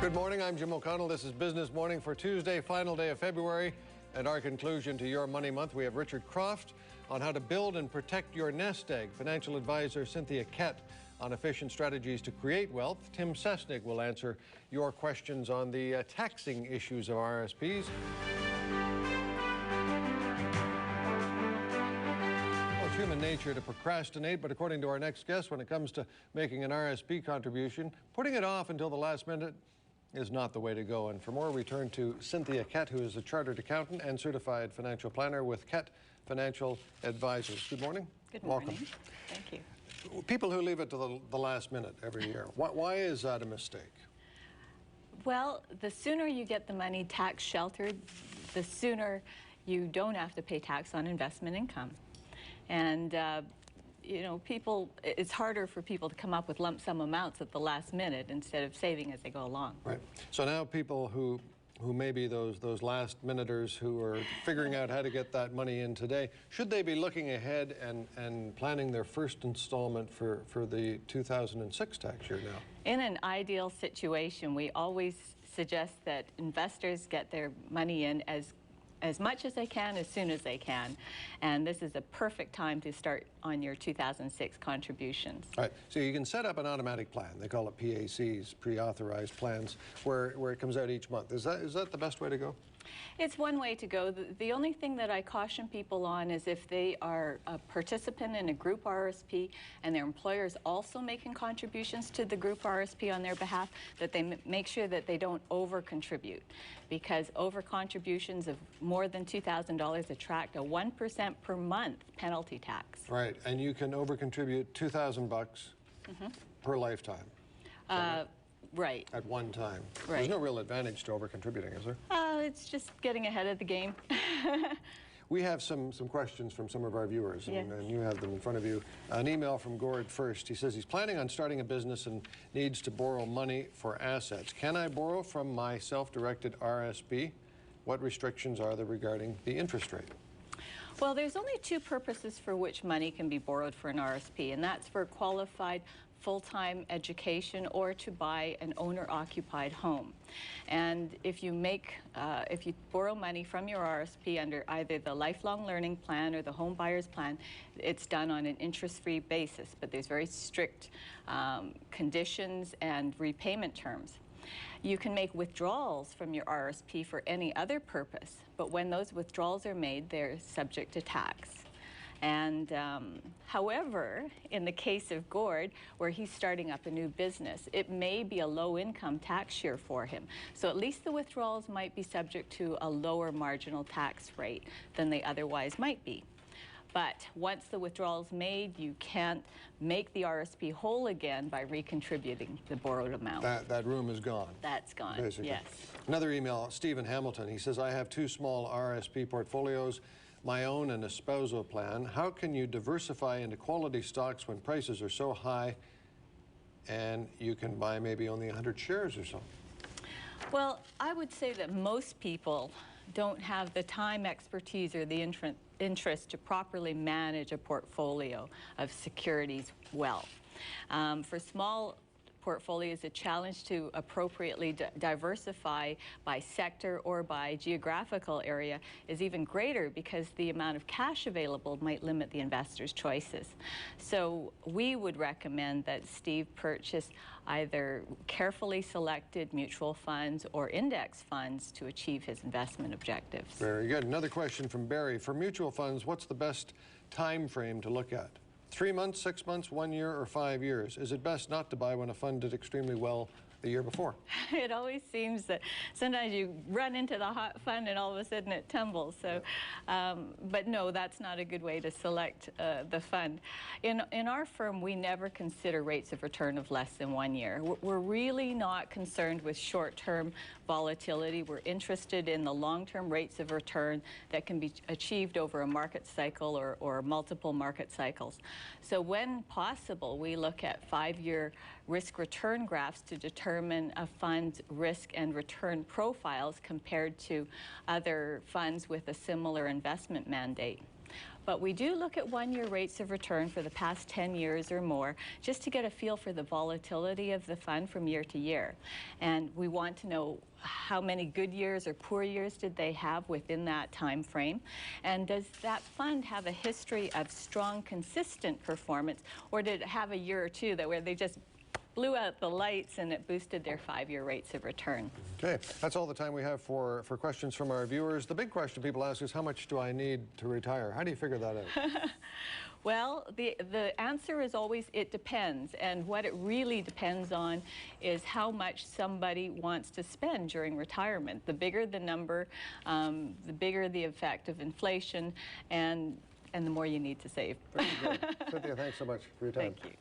Good morning, I'm Jim O'Connell. This is Business Morning for Tuesday, final day of February. And our conclusion to Your Money Month, we have Richard Croft on how to build and protect your nest egg. Financial advisor Cynthia Kett on efficient strategies to create wealth. Tim Sesnick will answer your questions on the taxing issues of RRSPs. Well, it's human nature to procrastinate, but according to our next guest, when it comes to making an RRSP contribution, putting it off until the last minute is not the way to go. And for more, we turn to Cynthia Kett, who is a chartered accountant and certified financial planner with Kett Financial Advisors. Good morning. Good morning. Welcome. Thank you. People who leave it to the last minute every year, why is that a mistake? Well, the sooner you get the money tax sheltered, the sooner you don't have to pay tax on investment income. And you know, it's harder for people to come up with lump sum amounts at the last minute instead of saving as they go along. Right. So now people who may be those last minuters who are figuring out how to get that money in today, should they be looking ahead and planning their first installment for the 2006 tax year now? In an ideal situation, we always suggest that investors get their money in as much as they can, as soon as they can. And this is a perfect time to start on your 2006 contributions. All right, so you can set up an automatic plan. They call it PACs, pre-authorized plans, where it comes out each month. Is that the best way to go? It's one way to go. The only thing that I caution people on is if they are a participant in a group RRSP and their employer is also making contributions to the group RRSP on their behalf, that they make sure that they don't over-contribute, because over-contributions of more than $2,000 attract a 1% per month penalty tax. Right, and you can over-contribute $2,000 per lifetime. Right. At one time. Right. There's no real advantage to over-contributing, is there? It's just getting ahead of the game. We have some questions from some of our viewers, Yes. and you have them in front of you. An email from Gord first. He says he's planning on starting a business and needs to borrow money for assets. Can I borrow from my self-directed RSP? What restrictions are there regarding the interest rate? Well, there's only two purposes for which money can be borrowed for an RSP, and that's for qualified full-time education or to buy an owner-occupied home. And if you borrow money from your RSP under either the lifelong learning plan or the home buyer's plan, it's done on an interest-free basis, but there's very strict conditions and repayment terms. You can make withdrawals from your RSP for any other purpose, but when those withdrawals are made, they're subject to tax. And however, in the case of Gord, where he's starting up a new business, it may be a low-income tax year for him. So at least the withdrawals might be subject to a lower marginal tax rate than they otherwise might be. But once the withdrawal's made, you can't make the RSP whole again by recontributing the borrowed amount. That room is gone. That's gone, basically. Yes. Another email, Stephen Hamilton. He says, I have two small RSP portfolios, my own and a spousal plan. How can you diversify into quality stocks when prices are so high and you can buy maybe only 100 shares or so? Well, I would say that most people don't have the time, expertise, or the interest to properly manage a portfolio of securities well. For small portfolios, a challenge to appropriately diversify by sector or by geographical area is even greater because the amount of cash available might limit the investor's choices. So we would recommend that Steve purchase either carefully selected mutual funds or index funds to achieve his investment objectives. Very good. Another question from Barry. For mutual funds, what's the best time frame to look at? 3 months, 6 months, 1 year, or 5 years? Is it best not to buy when a fund did extremely well the year before? It always seems that sometimes you run into the hot fund and all of a sudden it tumbles. So, but no, that's not a good way to select the fund. In our firm, we never consider rates of return of less than 1 year. We're really not concerned with short-term volatility. We're interested in the long-term rates of return that can be achieved over a market cycle or multiple market cycles. So when possible, we look at 5-year risk-return graphs to determine a fund's risk and return profiles compared to other funds with a similar investment mandate. But we do look at one-year rates of return for the past 10 years or more, just to get a feel for the volatility of the fund from year to year. And we want to know how many good years or poor years did they have within that time frame, and does that fund have a history of strong, consistent performance, or did it have a year or two where they just blew out the lights and it boosted their 5-year rates of return? Okay, that's all the time we have for questions from our viewers. The big question people ask is, how much do I need to retire? How do you figure that out? Well, the answer is always, it depends. And what it really depends on is how much somebody wants to spend during retirement. The bigger the number, the bigger the effect of inflation, and the more you need to save. Very good. Cynthia, thanks so much for your time. Thank you.